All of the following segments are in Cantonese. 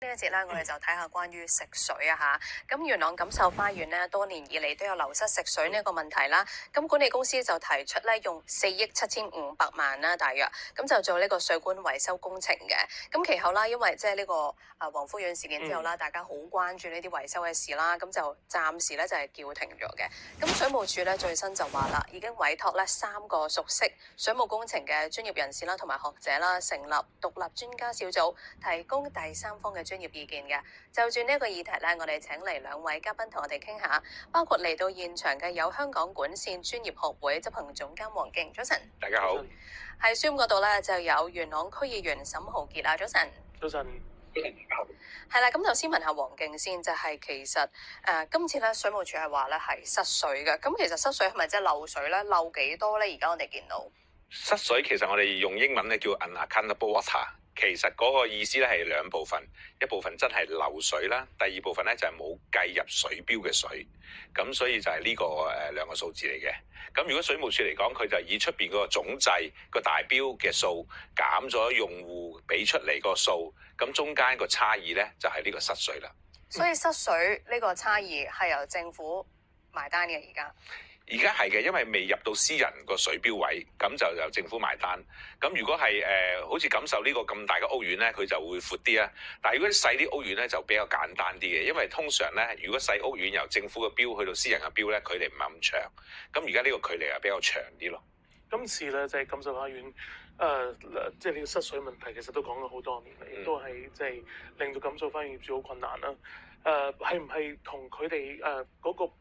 呢一節咧，我哋就睇下關於食水啊嚇。咁元朗錦繡花園呢，多年以嚟都有流失食水呢一個問題啦。咁管理公司就提出咧，用4億7,500萬啦，大約咁就做呢個水管維修工程嘅。咁其後啦，因為即係呢個黃夫園事件之後啦，大家好關注呢啲維修嘅事啦，咁就暫時咧就係叫停咗嘅。咁水務署咧最新就話啦，已經委託咧3個熟悉水務工程嘅專業人士啦，同埋學者啦，成立獨立專家小組，提供第三方嘅專業意見嘅。就住呢個議題咧，我哋請嚟2位嘉賓同我哋傾下，包括嚟到現場嘅有香港管線專業學會執行總監黃敬，早晨。大家好。喺 Zoom 嗰度咧就有元朗區議員沈豪傑啊，早晨。早晨。係啦，咁頭先問下黃敬先，就係其實今次咧水務署係話咧係失水嘅，咁其實失水係咪即係漏水咧？漏幾多咧？而家我哋見到失水其實我哋用英文咧叫 unaccountable water。其實嗰個意思咧係2部分，一部分真係漏水啦，第2部分咧就係冇計入水標嘅水，咁所以就係呢個2個數字嚟嘅。咁如果水務署嚟講，佢就以出邊個總計個大標嘅數減咗用戶俾出嚟個數，咁中間個差異咧就係呢個失水啦。所以失水呢個差異係由政府埋單嘅而家係嘅，因為未入到私人個水標位，咁就由政府埋單。咁如果係好似錦繡呢個咁大嘅屋苑咧，佢就會闊啲啦。但係如果啲細啲屋苑咧，就比較簡單啲嘅，因為通常咧，如果細屋苑由政府嘅標去到私人嘅標咧，距離唔係咁長。咁而家呢個距離係比較長啲咯。今次咧就係錦繡花園即係呢個失水問題，其實都講咗好多年嚟，亦都係即係令到錦繡花園業主好困難啦。係唔係同佢哋嗰個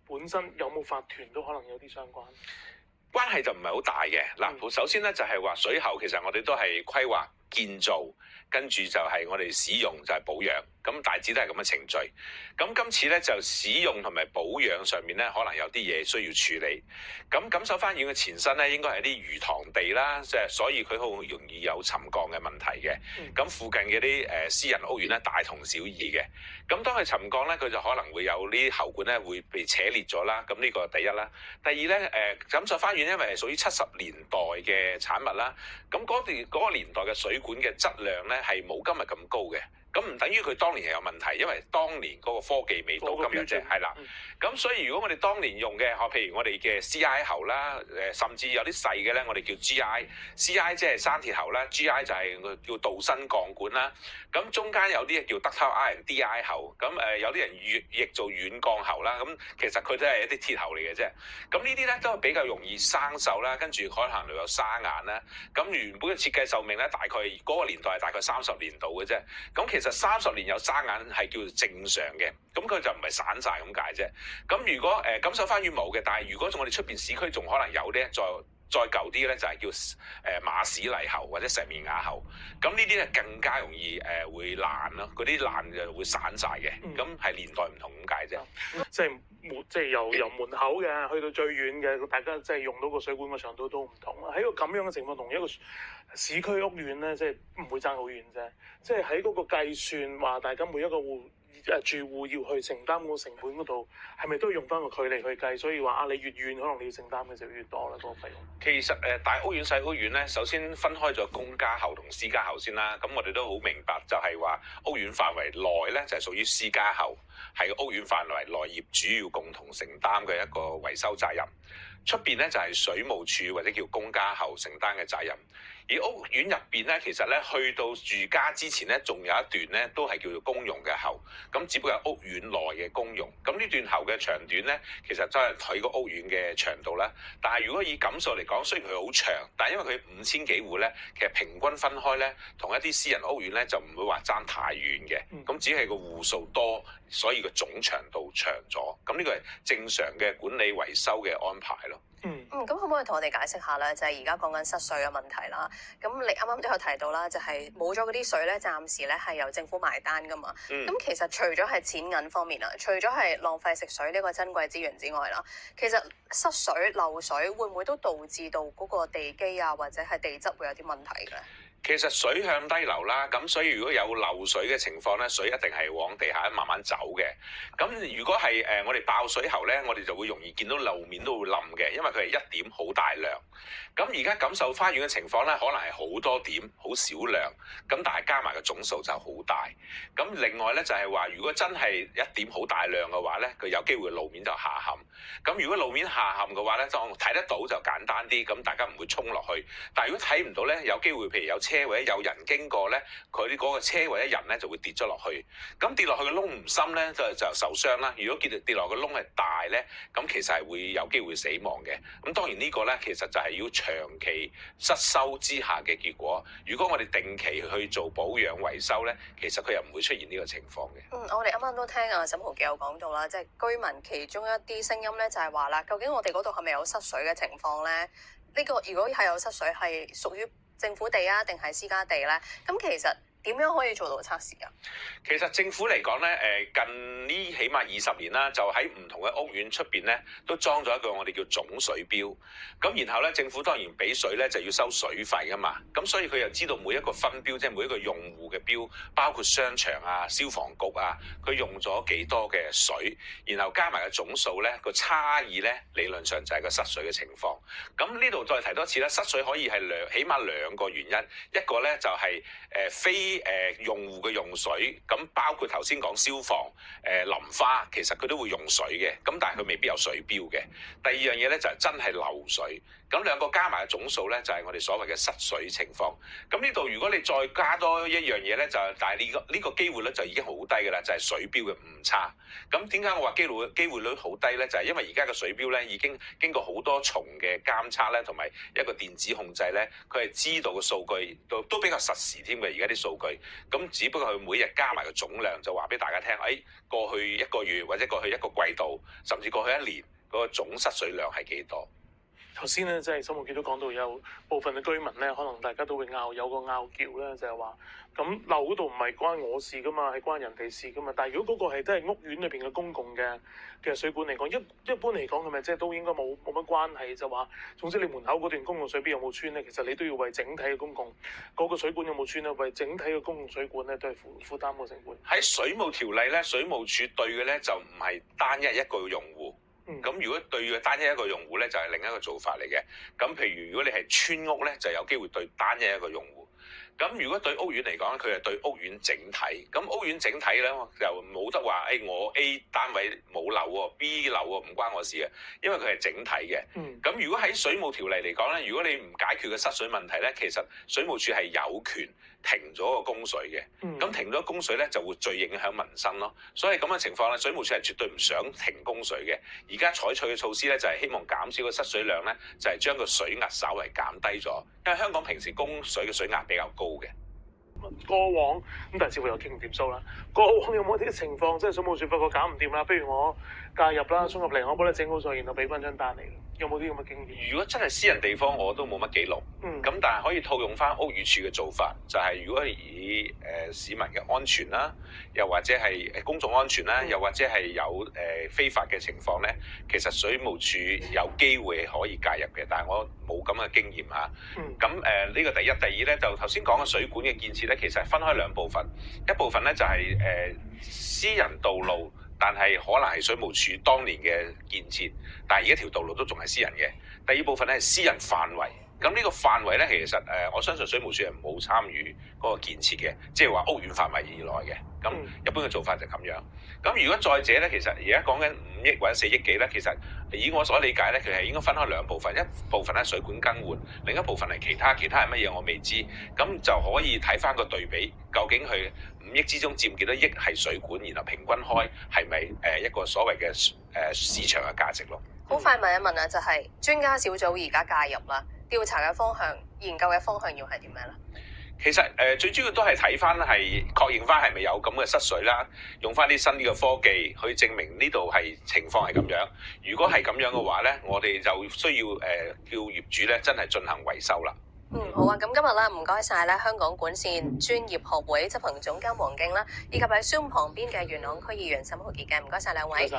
本身有冇法團都可能有啲相關？關係就唔係好大嘅。嗱，首先咧就係話水喉其實我哋都係規劃建造，跟住就係我哋使用就係保養，咁大致都係咁嘅程序。咁今次咧就使用同埋保養上面咧，可能有啲嘢需要處理。咁錦繡花園嘅前身咧，應該係啲魚塘地啦，即係所以佢好容易有沉降嘅問題嘅。咁附近嘅啲私人屋苑咧，大同小異嘅。咁當佢沉降咧，佢就可能會有啲喉管咧會被扯裂咗啦。咁呢個第一啦。第二咧，錦繡花園因為係屬於70年代嘅產物啦，咁嗰個年代嘅水管嘅質量咧係冇今日咁高嘅。咁唔等於佢當年係有問題，因為當年嗰個科技未到今日啫，係啦。咁所以如果我哋當年用嘅，譬如我哋嘅 CI 喉啦，甚至有啲細嘅咧，我哋叫 GI 即係生鐵喉啦 ，GI 就係叫導伸鋼管啦。咁中間有啲叫 ductile iron DI 喉，咁有啲人譯做軟鋼喉啦。咁其實佢都係一啲鐵喉嚟嘅啫。咁呢啲咧都係比較容易生鏽啦，跟住可能會有沙眼啦。咁原本嘅設計壽命咧，大概嗰個年代係大概30年度嘅啫。咁其實30年有沙眼係叫做正常嘅，咁佢就唔係散晒咁解啫。咁如果錦繡花園冇嘅，但係如果我哋出邊市區仲可能有咧，再舊啲咧就係叫馬屎泥喉或者石棉瓦喉，咁呢啲咧更加容易會爛咯，嗰啲爛就會散晒嘅，咁係年代唔同咁解啫。即係由門口嘅去到最遠嘅，大家即係用到個水管嘅長度都唔同啦。喺個咁樣嘅情況，同一個市區屋苑咧，即係唔會爭好遠啫。即係喺嗰個計算話，大家每一個住戶要去承擔嗰個成本嗰度，係咪都要用翻個距離去計？所以話你越遠，可能你要承擔嘅就越多啦，嗰個費用。其實大屋苑細屋苑咧，首先分開咗公家喉同私家喉先啦。咁我哋都好明白，就係話屋苑範圍內咧就係屬於私家喉，係屋苑範圍內業主要共同承擔嘅一個維修責任。出邊咧就係水務署或者叫公家喉承擔嘅責任。而屋苑入邊咧，其實咧去到住家之前咧，仲有一段咧都係叫做公用嘅喉，咁只不過係屋苑內嘅公用。咁呢段喉嘅長短咧，其實真係睇個屋苑嘅長度啦。但係如果以錦繡嚟講，雖然佢好長，但係因為佢5000幾戶咧，其實平均分開咧，同一啲私人屋苑咧就唔會話爭太遠嘅。咁只係個戶數多，所以個總長度長咗。咁呢個係正常嘅管理維修嘅安排咯。咁可唔可以同我哋解釋下咧？就係而家講緊失水嘅問題啦。咁你啱啱都有提到啦，就係冇咗嗰啲水咧，暫時咧係由政府埋單噶嘛。咁其實除咗係錢銀方面啦，除咗係浪費食水呢個珍貴資源之外啦，其實失水漏水會唔會都導致到嗰個地基啊或者係地質會有啲問題嘅？其實水向低流啦，咁所以如果有漏水嘅情況咧，水一定係往地下慢慢走嘅。咁如果係我哋爆水喉咧，我哋就會容易見到路面都會冧嘅，因為佢係一點好大量。咁而家錦繡花園嘅情況咧，可能係好多點好少量，咁但係加埋個總數就好大。咁另外咧就係話，如果真係一點好大量嘅話咧，佢有機會路面就下陷。咁如果路面下陷嘅話咧，當睇得到就簡單啲，咁大家唔會衝落去。但係如果睇唔到咧，有機會譬如有車或者有人經過咧，佢嗰個車或者人咧就會跌咗落去。咁跌落去嘅窿唔深咧，就受傷啦。如果跌落個窿係大咧，咁其實係會有機會死亡嘅。咁當然呢個咧其實就係要長期失修之下嘅結果。如果我哋定期去做保養維修咧，其實佢又唔會出現呢個情況嘅。我哋啱啱都聽阿沈豪傑有講到啦，即係居民其中一啲聲音咧就係話啦，究竟我哋嗰度係咪有失水嘅情況咧？呢個如果係有失水，係屬於政府地啊，定係私家地咧？咁其實點樣可以做到測試啊？其實政府嚟講咧，近呢起碼20年啦，就喺唔同嘅屋苑出邊咧，都裝咗一個我哋叫總水錶。咁然後咧，政府當然俾水咧就要收水費噶嘛。咁所以佢又知道每一個分錶，即係每一個用戶嘅錶，包括商場啊、消防局啊，佢用咗幾多嘅水，然後加埋個總數咧，個差異咧理論上就係個失水嘅情況。咁呢度再提多次啦，失水可以係起碼兩個原因，一個咧就係非用戶嘅用水，咁包括頭先講消防、淋花，其實佢都會用水嘅，咁但係佢未必有水錶嘅。第二樣嘢咧就係真係漏水，咁兩個加埋嘅總數咧就係我哋所謂嘅失水情況。咁呢度如果你再加多一樣嘢咧，但係呢個機會率就已經好低㗎啦，就係水錶嘅誤差。咁點解我話機會率好低咧？就係因為而家嘅水錶咧已經經過好多重嘅監測咧，同埋一個電子控制咧，佢係知道嘅數據都比較實時添嘅。而家啲數據，咁只不過佢每日加埋個總量，就話俾大家聽，過去一個月或者過去一個季度，甚至過去一年嗰個總失水量係幾多？頭先咧，即係沈豪傑都講到有部分嘅居民咧，可能大家都會有個拗撬咧，就係話咁漏嗰度唔係關我事噶嘛，係關人哋事噶嘛。但係如果嗰個係真係屋苑裏邊嘅公共嘅水管嚟講，一般嚟講係咪即係都應該冇乜關係？就話總之你門口嗰段公共水邊有冇穿咧，其實你都要為整體嘅公共嗰個水管有冇穿咧，為整體嘅公共水管咧都係負擔個成本。喺水務條例咧，水務署對嘅咧就唔係單一個用戶。咁如果對嘅單一個用戶咧，就係另一個做法嚟嘅。咁譬如如果你係村屋咧，就有機會對單一個用戶。咁如果對屋苑嚟講，佢係對屋苑整體。咁屋苑整體咧就冇得話，我 A 單位冇漏喎，B 漏喎，唔關我事嘅，因為佢係整體嘅。咁如果喺水務條例嚟講咧，如果你唔解決個失水問題咧，其實水務署係有權停咗個供水嘅。咁停咗供水咧，就會最影響民生咯。所以咁嘅情況咧，水務署係絕對唔想停供水嘅。而家採取嘅措施咧，就係希望減少個失水量咧，就係將個水壓稍為減低咗。因為香港平時供水嘅水壓比較高嘅。過往咁，但係似乎又傾唔掂數啦。過往有冇啲情況，即係水務署發覺搞唔掂啦？不如我介入啦，衝入嚟，我幫你整好咗，然後俾翻張單嚟。有冇啲咁嘅經驗？如果真係私人地方，我都冇乜記錄。咁但係可以套用翻屋宇署嘅做法，就係如果以市民嘅安全啦，又或者係公眾安全啦，又或者係有非法嘅情況咧，其實水務署有機會可以介入嘅，但係我冇咁嘅經驗嚇。咁呢個第一，第二咧就頭先講嘅水管嘅建設咧，其實係分開兩部分，一部分咧就係私人道路。但係可能係水務署當年嘅建設，但係而家條道路都仲係私人嘅。第二部分咧係私人範圍，咁呢個範圍咧其實我相信水務署係冇參與嗰個建設嘅，即係話屋苑範圍以內嘅。咁一般嘅做法就咁樣。咁如果再者咧，其實而家講緊5億或者4億幾咧，其實以我所理解咧，佢係應該分開兩部分，一部分咧水管更換，另一部分係其他係乜嘢我未知。咁就可以睇翻個對比，究竟佢5億之中佔幾多億係水管，然後平均開係咪一個所謂嘅市場嘅價值咯？好快問一問啊，就係專家小組而家介入啦，調查嘅方向、研究嘅方向要係點樣咧？其實最主要都係睇翻係確認翻係咪有咁嘅失水啦，用翻啲新啲嘅科技去證明呢度係情況係咁樣。如果係咁樣嘅話咧，我哋就需要叫業主咧真係進行維修啦。好啊，咁今日咧唔該晒咧香港管線專業學會執行總監黃敬啦，以及喺 Zoom 旁邊嘅元朗區議員沈豪傑嘅，唔該晒兩位。